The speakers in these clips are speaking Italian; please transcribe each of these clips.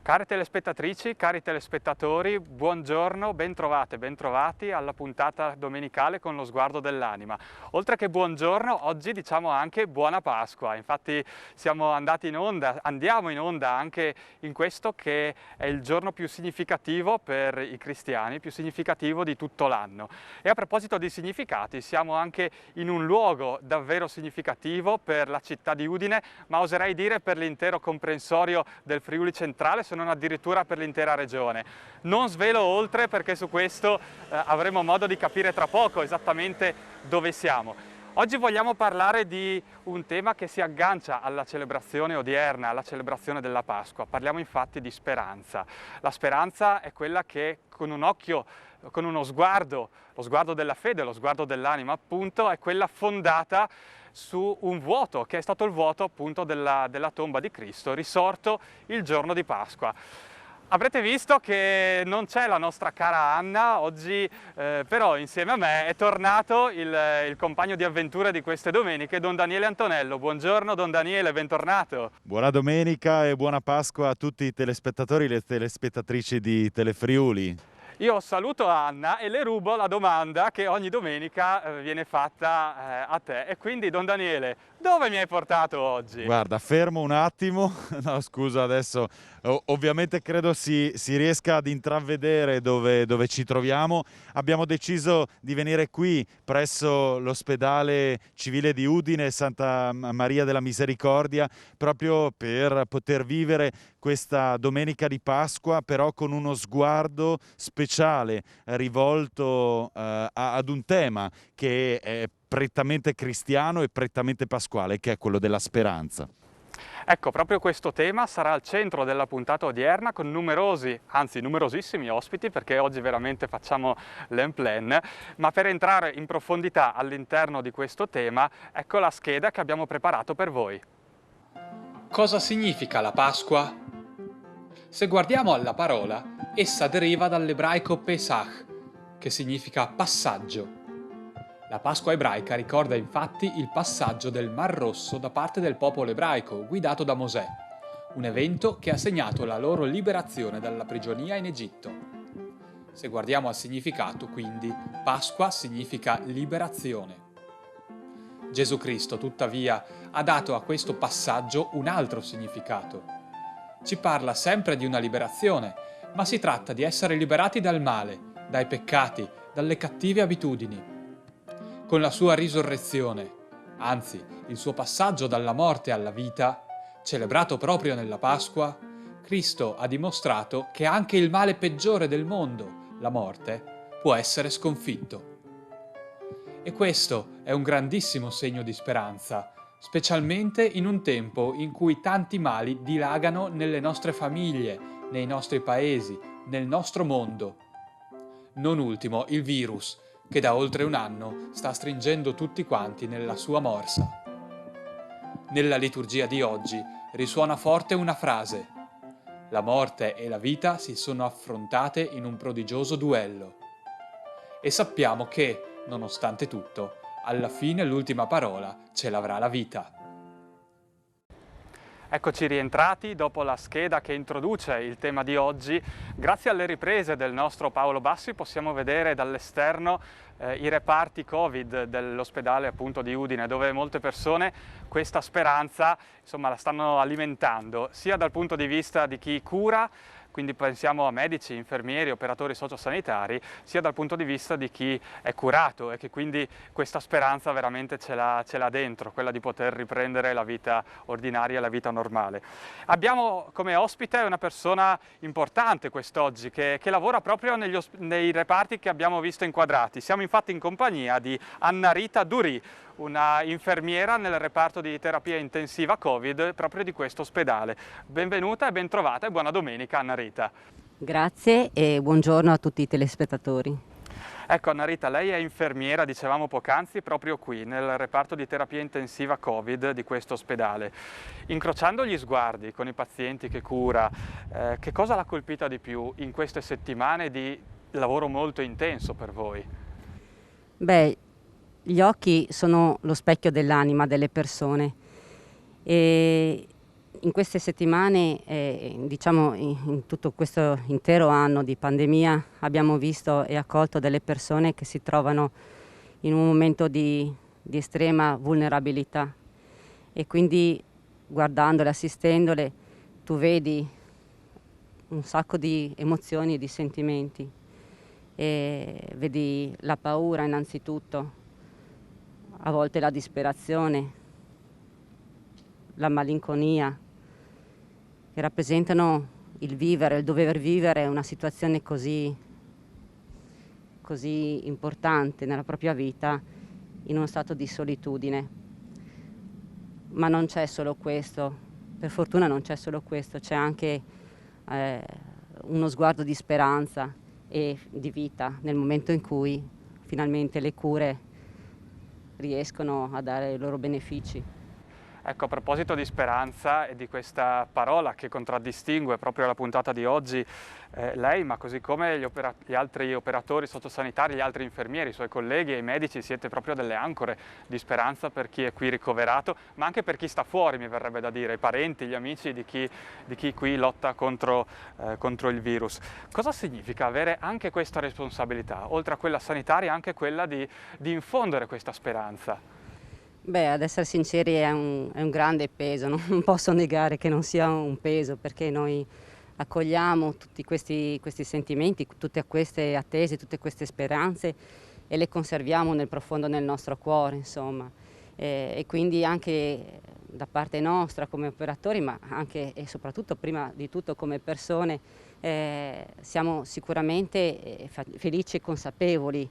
Care telespettatrici, cari telespettatori, buongiorno, bentrovate, bentrovati alla puntata domenicale con lo sguardo dell'anima. Oltre che buongiorno, oggi diciamo anche buona Pasqua. Infatti andiamo in onda anche in questo che è il giorno più significativo per i cristiani, più significativo di tutto l'anno. E a proposito di significati, siamo anche in un luogo davvero significativo per la città di Udine, ma oserei dire per l'intero comprensorio del Friuli Centrale, se non addirittura per l'intera regione. Non svelo oltre perché su questo avremo modo di capire tra poco esattamente dove siamo. Oggi vogliamo parlare di un tema che si aggancia alla celebrazione odierna, alla celebrazione della Pasqua. Parliamo infatti di speranza. La speranza è quella che con un occhio, con uno sguardo, lo sguardo della fede, lo sguardo dell'anima appunto, è quella fondata su un vuoto, che è stato il vuoto appunto della tomba di Cristo, risorto il giorno di Pasqua. Avrete visto che non c'è la nostra cara Anna, oggi però insieme a me è tornato il compagno di avventure di queste domeniche, Don Daniele Antonello. Buongiorno Don Daniele, bentornato. Buona domenica e buona Pasqua a tutti i telespettatori e le telespettatrici di Telefriuli. Io saluto Anna e le rubo la domanda che ogni domenica viene fatta a te. E quindi, Don Daniele, dove mi hai portato oggi? Guarda, fermo un attimo, no scusa adesso, ovviamente credo si riesca ad intravedere dove ci troviamo. Abbiamo deciso di venire qui presso l'ospedale civile di Udine, Santa Maria della Misericordia, proprio per poter vivere questa domenica di Pasqua, però con uno sguardo speciale rivolto ad un tema che è prettamente cristiano e prettamente pasquale, che è quello della speranza. Ecco, proprio questo tema sarà al centro della puntata odierna con numerosi, anzi numerosissimi ospiti, perché oggi veramente facciamo l'en-plein, ma per entrare in profondità all'interno di questo tema, ecco la scheda che abbiamo preparato per voi. Cosa significa la Pasqua? Se guardiamo alla parola, essa deriva dall'ebraico Pesach, che significa passaggio. La Pasqua ebraica ricorda infatti il passaggio del Mar Rosso da parte del popolo ebraico guidato da Mosè, un evento che ha segnato la loro liberazione dalla prigionia in Egitto. Se guardiamo al significato, quindi, Pasqua significa liberazione. Gesù Cristo, tuttavia, ha dato a questo passaggio un altro significato. Ci parla sempre di una liberazione, ma si tratta di essere liberati dal male, dai peccati, dalle cattive abitudini. Con la sua risurrezione, anzi il suo passaggio dalla morte alla vita, celebrato proprio nella Pasqua, Cristo ha dimostrato che anche il male peggiore del mondo, la morte, può essere sconfitto. E questo è un grandissimo segno di speranza, specialmente in un tempo in cui tanti mali dilagano nelle nostre famiglie, nei nostri paesi, nel nostro mondo. Non ultimo il virus, che da oltre un anno sta stringendo tutti quanti nella sua morsa. Nella liturgia di oggi risuona forte una frase: la morte e la vita si sono affrontate in un prodigioso duello. E sappiamo che, nonostante tutto, alla fine l'ultima parola ce l'avrà la vita. Eccoci rientrati dopo la scheda che introduce il tema di oggi. Grazie alle riprese del nostro Paolo Bassi possiamo vedere dall'esterno i reparti Covid dell'ospedale appunto di Udine, dove molte persone questa speranza insomma la stanno alimentando, sia dal punto di vista di chi cura, quindi pensiamo a medici, infermieri, operatori sociosanitari, sia dal punto di vista di chi è curato e che quindi questa speranza veramente ce l'ha dentro, quella di poter riprendere la vita ordinaria, la vita normale. Abbiamo come ospite una persona importante quest'oggi che lavora proprio nei reparti che abbiamo visto inquadrati. Siamo infatti in compagnia di Anna Rita Durì, una infermiera nel reparto di terapia intensiva Covid proprio di questo ospedale. Benvenuta e bentrovata e buona domenica Anna Rita. Grazie e buongiorno a tutti i telespettatori. Ecco Anna Rita, lei è infermiera, dicevamo poc'anzi, proprio qui nel reparto di terapia intensiva Covid di questo ospedale. Incrociando gli sguardi con i pazienti che cura, che cosa l'ha colpita di più in queste settimane di lavoro molto intenso per voi? Beh, gli occhi sono lo specchio dell'anima delle persone e In queste settimane, diciamo in tutto questo intero anno di pandemia, abbiamo visto e accolto delle persone che si trovano in un momento di estrema vulnerabilità, e quindi guardandole, assistendole, tu vedi un sacco di emozioni e di sentimenti, e vedi la paura innanzitutto, a volte la disperazione, la malinconia, che rappresentano il vivere, il dover vivere una situazione così importante nella propria vita in uno stato di solitudine. Ma non c'è solo questo, per fortuna non c'è solo questo, c'è anche uno sguardo di speranza e di vita nel momento in cui finalmente le cure riescono a dare i loro benefici. Ecco, a proposito di speranza e di questa parola che contraddistingue proprio la puntata di oggi, lei, ma così come gli altri operatori sociosanitari, gli altri infermieri, i suoi colleghi e i medici, siete proprio delle ancore di speranza per chi è qui ricoverato, ma anche per chi sta fuori, mi verrebbe da dire, i parenti, gli amici di chi qui lotta contro il virus. Cosa significa avere anche questa responsabilità, oltre a quella sanitaria, anche quella di infondere questa speranza? Beh, ad essere sinceri è un grande peso, non posso negare che non sia un peso, perché noi accogliamo tutti questi sentimenti, tutte queste attese, tutte queste speranze, e le conserviamo nel profondo del nostro cuore, insomma. E quindi anche da parte nostra come operatori, ma anche e soprattutto prima di tutto come persone, siamo sicuramente felici e consapevoli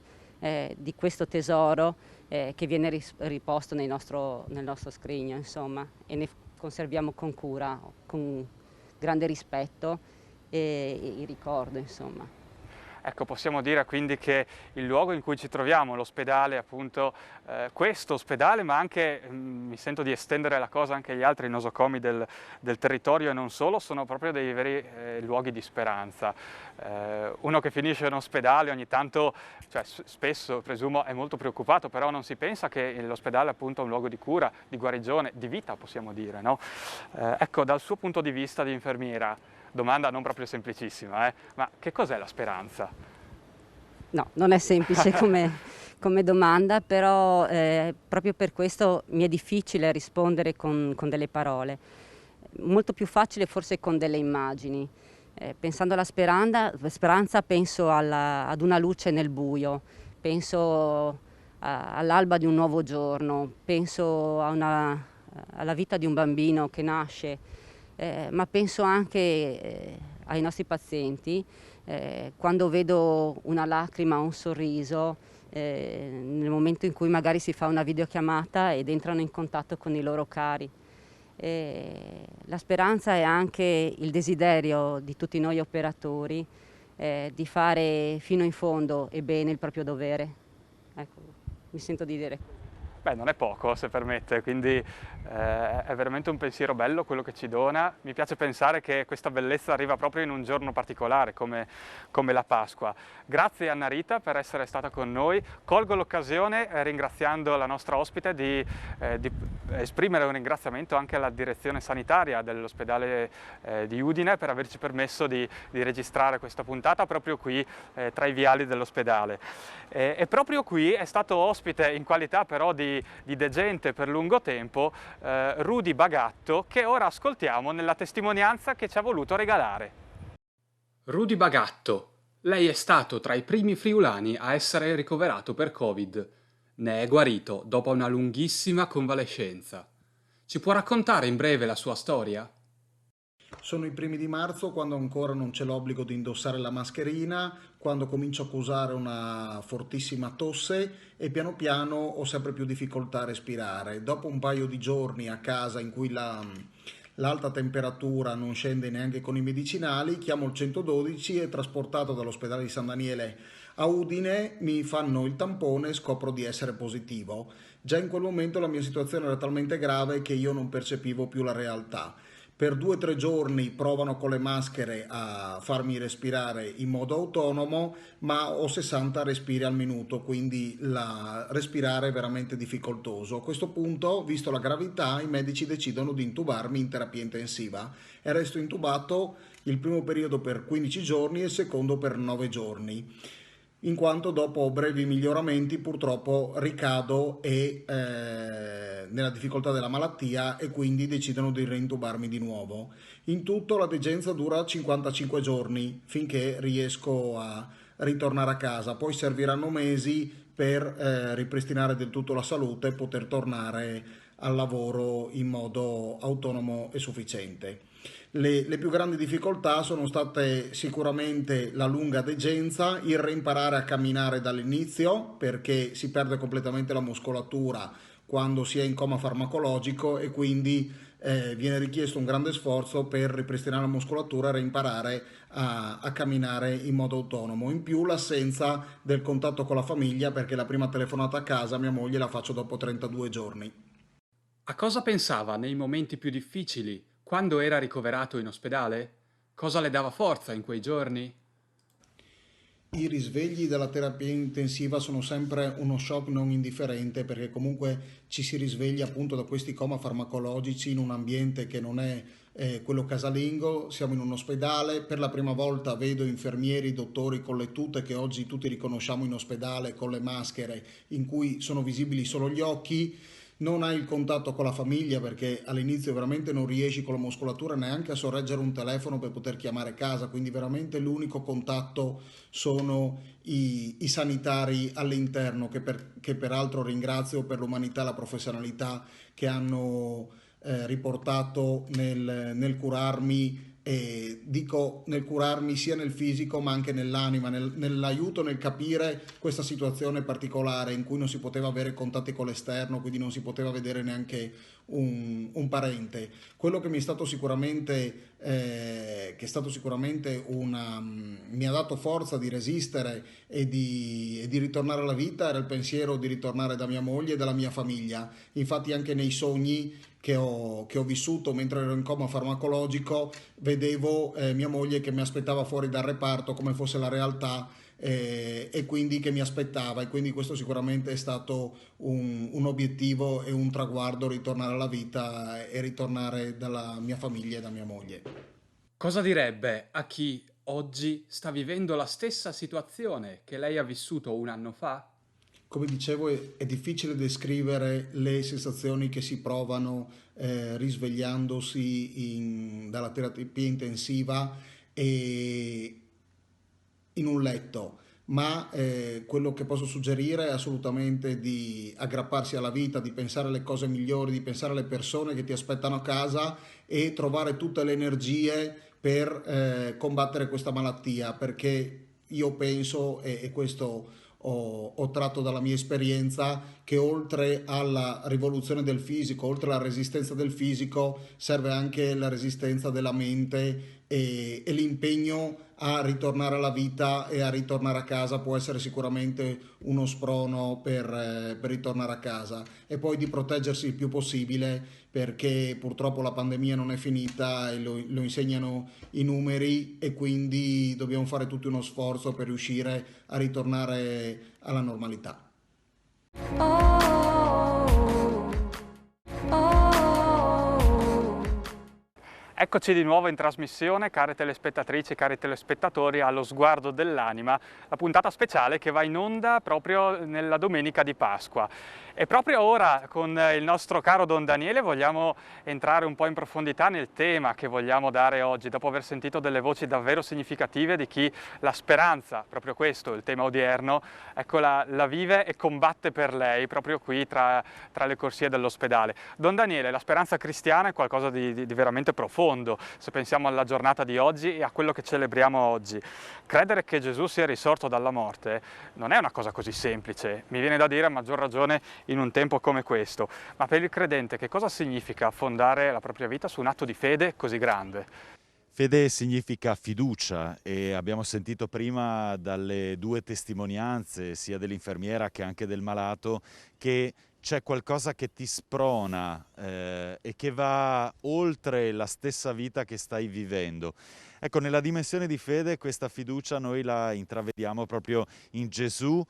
di questo tesoro che viene riposto nel nostro scrigno, insomma, e ne conserviamo con cura, con grande rispetto e il ricordo, insomma. Ecco, possiamo dire quindi che il luogo in cui ci troviamo, l'ospedale, appunto, questo ospedale, ma anche, mi sento di estendere la cosa anche agli altri nosocomi del territorio e non solo, sono proprio dei veri luoghi di speranza. Uno che finisce in ospedale ogni tanto, cioè spesso presumo, è molto preoccupato, però non si pensa che l'ospedale appunto è un luogo di cura, di guarigione, di vita, possiamo dire, no? Ecco, dal suo punto di vista di infermiera, domanda non proprio semplicissima, ma che cos'è la speranza? No, non è semplice come domanda, però proprio per questo mi è difficile rispondere con delle parole. Molto più facile forse con delle immagini. Pensando alla speranza penso ad una luce nel buio, penso all'alba di un nuovo giorno, penso alla vita di un bambino che nasce, ma penso anche ai nostri pazienti, quando vedo una lacrima o un sorriso, nel momento in cui magari si fa una videochiamata ed entrano in contatto con i loro cari. La speranza è anche il desiderio di tutti noi operatori di fare fino in fondo e bene il proprio dovere. Ecco, mi sento di dire così. Beh, non è poco, se permette, quindi è veramente un pensiero bello quello che ci dona. Mi piace pensare che questa bellezza arriva proprio in un giorno particolare come la Pasqua. Grazie Anna Rita per essere stata con noi. Colgo l'occasione, ringraziando la nostra ospite, di esprimere un ringraziamento anche alla direzione sanitaria dell'ospedale di Udine per averci permesso di registrare questa puntata proprio qui tra i viali dell'ospedale. E proprio qui è stato ospite, in qualità però di degente per lungo tempo, Rudy Bagatto, che ora ascoltiamo nella testimonianza che ci ha voluto regalare. Rudy Bagatto, lei è stato tra i primi friulani a essere ricoverato per Covid. Ne è guarito dopo una lunghissima convalescenza. Ci può raccontare in breve la sua storia? Sono i primi di marzo, quando ancora non c'è l'obbligo di indossare la mascherina, quando comincio a causare una fortissima tosse e piano piano ho sempre più difficoltà a respirare. Dopo un paio di giorni a casa in cui l'alta temperatura non scende neanche con i medicinali, chiamo il 112 e trasportato dall'ospedale di San Daniele a Udine mi fanno il tampone e scopro di essere positivo. Già in quel momento la mia situazione era talmente grave che io non percepivo più la realtà. Per 2 o 3 giorni provano con le maschere a farmi respirare in modo autonomo, ma ho 60 respiri al minuto, quindi respirare è veramente difficoltoso. A questo punto, visto la gravità, i medici decidono di intubarmi in terapia intensiva e resto intubato il primo periodo per 15 giorni e il secondo per 9 giorni, in quanto dopo brevi miglioramenti purtroppo ricado nella difficoltà della malattia e quindi decidono di reintubarmi di nuovo. In tutto la degenza dura 55 giorni finché riesco a ritornare a casa, poi serviranno mesi per ripristinare del tutto la salute e poter tornare al lavoro in modo autonomo e sufficiente. Le più grandi difficoltà sono state sicuramente la lunga degenza, il reimparare a camminare dall'inizio perché si perde completamente la muscolatura quando si è in coma farmacologico e quindi viene richiesto un grande sforzo per ripristinare la muscolatura e reimparare a camminare in modo autonomo. In più l'assenza del contatto con la famiglia perché la prima telefonata a casa mia moglie la faccio dopo 32 giorni. A cosa pensava nei momenti più difficili, quando era ricoverato in ospedale? Cosa le dava forza in quei giorni? I risvegli della terapia intensiva sono sempre uno shock non indifferente perché comunque ci si risveglia appunto da questi coma farmacologici in un ambiente che non è quello casalingo, siamo in un ospedale, per la prima volta vedo infermieri, dottori con le tute che oggi tutti riconosciamo in ospedale con le maschere in cui sono visibili solo gli occhi. Non hai il contatto con la famiglia perché all'inizio veramente non riesci con la muscolatura neanche a sorreggere un telefono per poter chiamare casa, quindi veramente l'unico contatto sono i sanitari all'interno che peraltro ringrazio per l'umanità e la professionalità che hanno riportato nel curarmi. E dico nel curarmi sia nel fisico ma anche nell'anima, nell'aiuto nel capire questa situazione particolare in cui non si poteva avere contatti con l'esterno, quindi non si poteva vedere neanche un parente. Quello che mi è stato sicuramente, mi ha dato forza di resistere e di ritornare alla vita era il pensiero di ritornare da mia moglie e dalla mia famiglia. Infatti anche nei sogni che ho vissuto mentre ero in coma farmacologico, vedevo mia moglie che mi aspettava fuori dal reparto come fosse la realtà e quindi che mi aspettava e quindi questo sicuramente è stato un obiettivo e un traguardo, ritornare alla vita e ritornare dalla mia famiglia e da mia moglie. Cosa direbbe a chi oggi sta vivendo la stessa situazione che lei ha vissuto un anno fa? Come dicevo, è difficile descrivere le sensazioni che si provano risvegliandosi dalla terapia intensiva e in un letto, ma quello che posso suggerire è assolutamente di aggrapparsi alla vita, di pensare alle cose migliori, di pensare alle persone che ti aspettano a casa e trovare tutte le energie per combattere questa malattia, perché io penso, e questo ho tratto dalla mia esperienza, che oltre alla rivoluzione del fisico, oltre alla resistenza del fisico, serve anche la resistenza della mente e l'impegno a ritornare alla vita e a ritornare a casa può essere sicuramente uno sprono per ritornare a casa e poi di proteggersi il più possibile perché purtroppo la pandemia non è finita e lo insegnano i numeri e quindi dobbiamo fare tutti uno sforzo per riuscire a ritornare alla normalità. Eccoci di nuovo in trasmissione, care telespettatrici e cari telespettatori, allo Sguardo dell'Anima, la puntata speciale che va in onda proprio nella domenica di Pasqua. E proprio ora con il nostro caro Don Daniele vogliamo entrare un po' in profondità nel tema che vogliamo dare oggi, dopo aver sentito delle voci davvero significative di chi la speranza, proprio questo il tema odierno, ecco, la vive e combatte per lei proprio qui tra le corsie dell'ospedale. Don Daniele, la speranza cristiana è qualcosa di veramente profondo, se pensiamo alla giornata di oggi e a quello che celebriamo oggi. Credere che Gesù sia risorto dalla morte non è una cosa così semplice, mi viene da dire a maggior ragione in un tempo come questo, ma per il credente che cosa significa fondare la propria vita su un atto di fede così grande? Fede significa fiducia e abbiamo sentito prima dalle due testimonianze, sia dell'infermiera che anche del malato, che c'è qualcosa che ti sprona e che va oltre la stessa vita che stai vivendo. Ecco, nella dimensione di fede questa fiducia noi la intravediamo proprio in Gesù,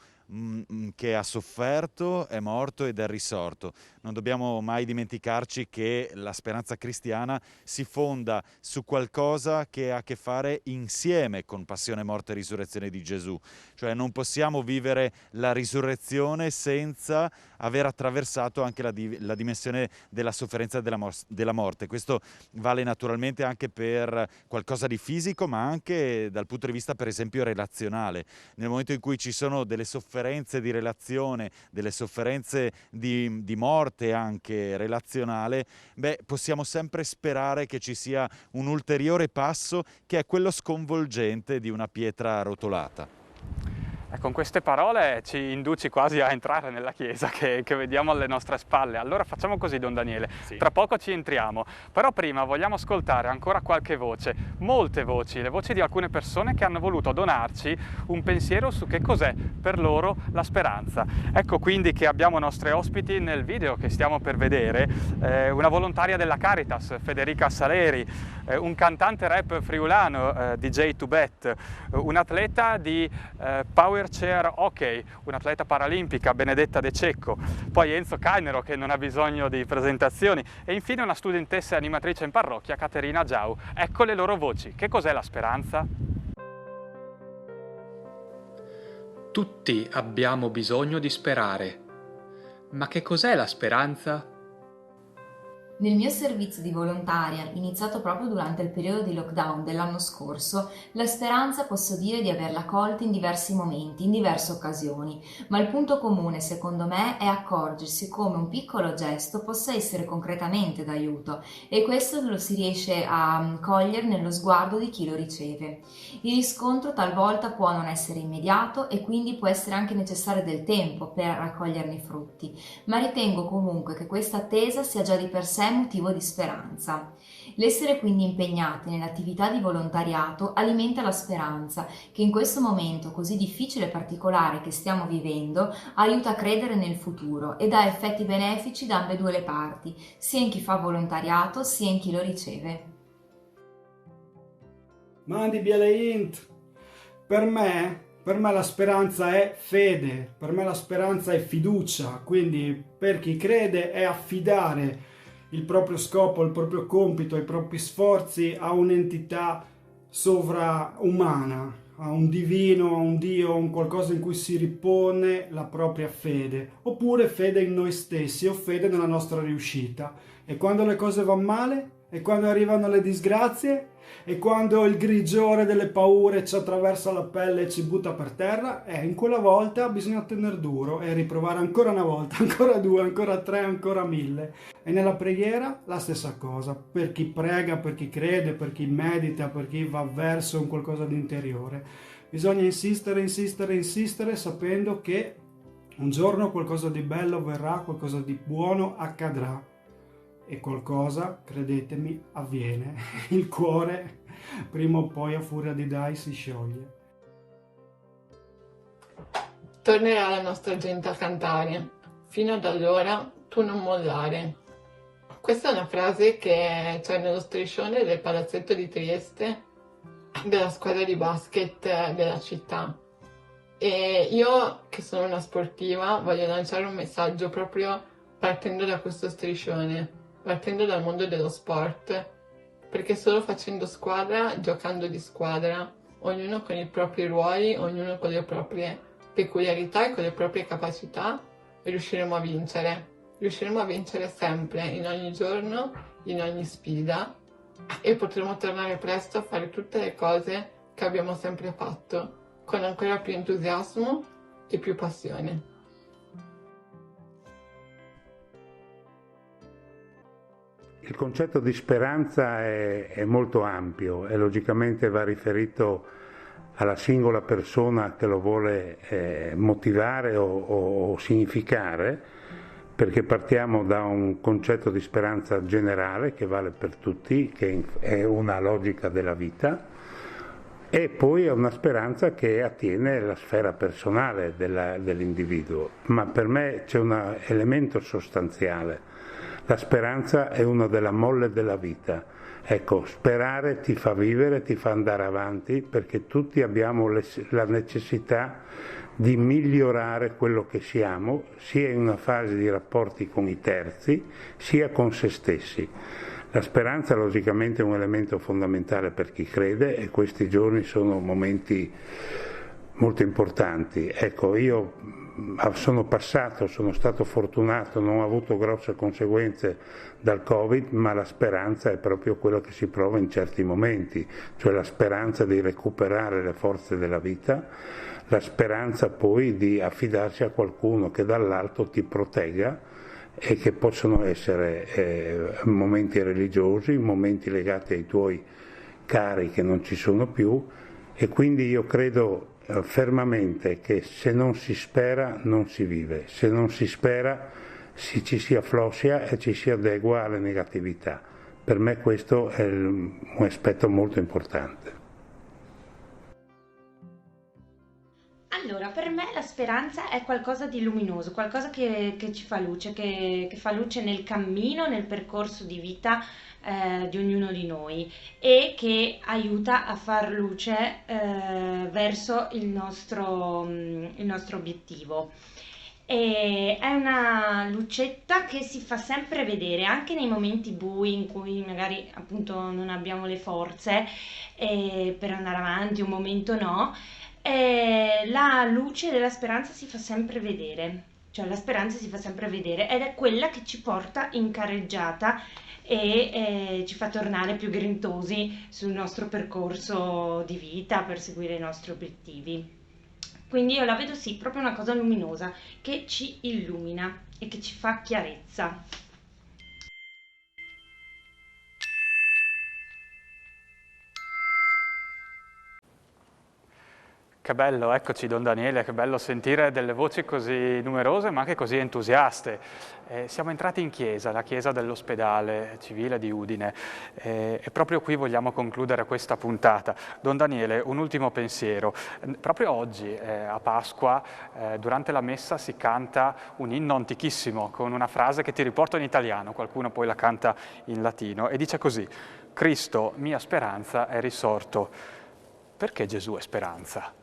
che ha sofferto, è morto ed è risorto. Non dobbiamo mai dimenticarci che la speranza cristiana si fonda su qualcosa che ha a che fare insieme con passione, morte e risurrezione di Gesù. Cioè non possiamo vivere la risurrezione senza aver attraversato anche la dimensione della sofferenza e della morte. Questo vale naturalmente anche per qualcosa di fisico, ma anche dal punto di vista per esempio relazionale. Nel momento in cui ci sono delle sofferenze di relazione, delle sofferenze di morte anche relazionale, possiamo sempre sperare che ci sia un ulteriore passo, che è quello sconvolgente di una pietra rotolata. Con queste parole ci induci quasi a entrare nella chiesa che vediamo alle nostre spalle. Allora facciamo così, Don Daniele, sì. Tra poco ci entriamo, però prima vogliamo ascoltare ancora qualche voce, molte voci, le voci di alcune persone che hanno voluto donarci un pensiero su che cos'è per loro la speranza. Ecco quindi che abbiamo nostri ospiti nel video che stiamo per vedere, una volontaria della Caritas, Federica Saleri, un cantante rap friulano, DJ Tubet, un atleta di Power Chair Hockey, un'atleta paralimpica, Benedetta De Cecco, poi Enzo Cainero che non ha bisogno di presentazioni e infine una studentessa e animatrice in parrocchia, Caterina Giau. Ecco le loro voci. Che cos'è la speranza? Tutti abbiamo bisogno di sperare. Ma che cos'è la speranza? Nel mio servizio di volontaria, iniziato proprio durante il periodo di lockdown dell'anno scorso, la speranza posso dire di averla colta in diversi momenti, in diverse occasioni, ma il punto comune secondo me è accorgersi come un piccolo gesto possa essere concretamente d'aiuto e questo lo si riesce a cogliere nello sguardo di chi lo riceve. Il riscontro talvolta può non essere immediato e quindi può essere anche necessario del tempo per raccoglierne i frutti, ma ritengo comunque che questa attesa sia già di per sé motivo di speranza. L'essere quindi impegnati nell'attività di volontariato alimenta la speranza che in questo momento così difficile e particolare che stiamo vivendo aiuta a credere nel futuro e dà effetti benefici da ambedue le parti, sia in chi fa volontariato sia in chi lo riceve. Mandi Bieleint, per me la speranza è fede, per me la speranza è fiducia, quindi per chi crede è affidare il proprio scopo, il proprio compito, i propri sforzi a un'entità sovraumana, a un divino, a un Dio, a un qualcosa in cui si ripone la propria fede, oppure fede in noi stessi o fede nella nostra riuscita. E quando le cose vanno male, e quando arrivano le disgrazie, e quando il grigiore delle paure ci attraversa la pelle e ci butta per terra, in quella volta bisogna tenere duro e riprovare ancora una volta, ancora due, ancora tre, ancora 1000. E nella preghiera la stessa cosa, per chi prega, per chi crede, per chi medita, per chi va verso un qualcosa di interiore. Bisogna insistere, insistere, insistere, sapendo che un giorno qualcosa di bello verrà, qualcosa di buono accadrà. E qualcosa, credetemi, avviene. Il cuore prima o poi a furia di dai si scioglie. Tornerà la nostra gente a cantare. Fino ad allora tu non mollare. Questa è una frase che c'è nello striscione del palazzetto di Trieste della squadra di basket della città. E io, che sono una sportiva, voglio lanciare un messaggio proprio partendo da questo striscione. Partendo dal mondo dello sport, perché solo facendo squadra, giocando di squadra, ognuno con i propri ruoli, ognuno con le proprie peculiarità e con le proprie capacità, riusciremo a vincere. Riusciremo a vincere sempre, in ogni giorno, in ogni sfida, e potremo tornare presto a fare tutte le cose che abbiamo sempre fatto, con ancora più entusiasmo e più passione. Il concetto di speranza è molto ampio e logicamente va riferito alla singola persona che lo vuole motivare o significare, perché partiamo da un concetto di speranza generale che vale per tutti, che è una logica della vita, E poi è una speranza che attiene alla sfera personale dell'individuo, ma per me c'è un elemento sostanziale. La speranza è una delle molle della vita. Ecco, sperare ti fa vivere, ti fa andare avanti, perché tutti abbiamo la necessità di migliorare quello che siamo, sia in una fase di rapporti con i terzi, sia con se stessi. La speranza logicamente è un elemento fondamentale per chi crede e questi giorni sono momenti molto importanti. Ecco, io sono stato fortunato, non ho avuto grosse conseguenze dal Covid, ma la speranza è proprio quello che si prova in certi momenti, cioè la speranza di recuperare le forze della vita, la speranza poi di affidarsi a qualcuno che dall'alto ti protegga, e che possono essere momenti religiosi, momenti legati ai tuoi cari che non ci sono più, e quindi io credo fermamente che se non si spera non si vive, se non si spera ci si affloscia e ci si adegua alle negatività. Per me questo è un aspetto molto importante. Allora, per me la speranza è qualcosa di luminoso, qualcosa che ci fa luce, che fa luce nel cammino, nel percorso di vita di ognuno di noi, e che aiuta a far luce verso il nostro obiettivo. E è una lucetta che si fa sempre vedere, anche nei momenti bui in cui magari appunto non abbiamo le forze per andare avanti, un momento no. La luce della speranza si fa sempre vedere, cioè la speranza si fa sempre vedere, ed è quella che ci porta in carreggiata e ci fa tornare più grintosi sul nostro percorso di vita per seguire i nostri obiettivi. Quindi io la vedo sì, proprio una cosa luminosa che ci illumina e che ci fa chiarezza. Che bello, eccoci Don Daniele, che bello sentire delle voci così numerose ma anche così entusiaste. Siamo entrati in chiesa, la chiesa dell'ospedale civile di Udine, e proprio qui vogliamo concludere questa puntata. Don Daniele, un ultimo pensiero. Proprio oggi, a Pasqua, durante la messa si canta un inno antichissimo con una frase che ti riporto in italiano, qualcuno poi la canta in latino, e dice così: Cristo, mia speranza, è risorto. Perché Gesù è speranza?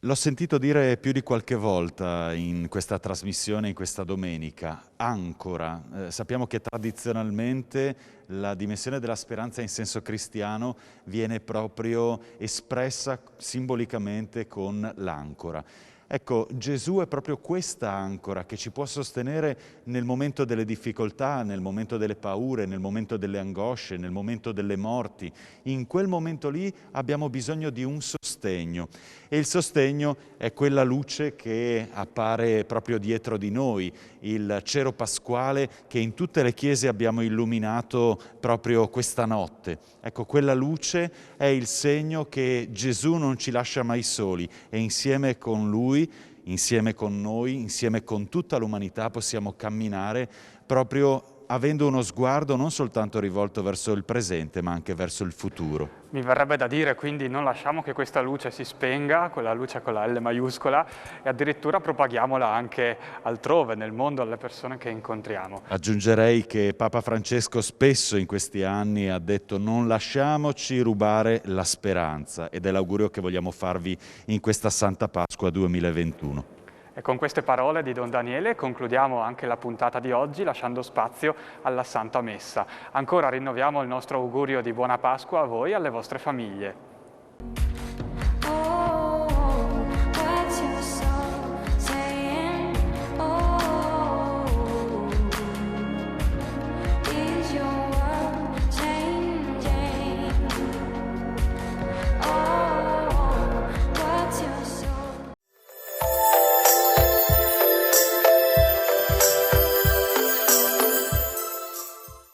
L'ho sentito dire più di qualche volta in questa trasmissione, in questa domenica, ancora. Sappiamo che tradizionalmente la dimensione della speranza in senso cristiano viene proprio espressa simbolicamente con l'ancora. Ecco, Gesù è proprio questa ancora che ci può sostenere nel momento delle difficoltà, nel momento delle paure, nel momento delle angosce, nel momento delle morti. In quel momento lì abbiamo bisogno di un sostegno, e il sostegno è quella luce che appare proprio dietro di noi, il cero pasquale che in tutte le chiese abbiamo illuminato proprio questa notte. Ecco, quella luce è il segno che Gesù non ci lascia mai soli, e insieme con Lui, insieme con noi, insieme con tutta l'umanità possiamo camminare proprio avendo uno sguardo non soltanto rivolto verso il presente, ma anche verso il futuro. Mi verrebbe da dire, quindi, non lasciamo che questa luce si spenga, quella luce con la L maiuscola, e addirittura propaghiamola anche altrove, nel mondo, alle persone che incontriamo. Aggiungerei che Papa Francesco spesso in questi anni ha detto: non lasciamoci rubare la speranza, ed è l'augurio che vogliamo farvi in questa Santa Pasqua 2021. E con queste parole di Don Daniele concludiamo anche la puntata di oggi, lasciando spazio alla Santa Messa. Ancora rinnoviamo il nostro augurio di buona Pasqua a voi e alle vostre famiglie.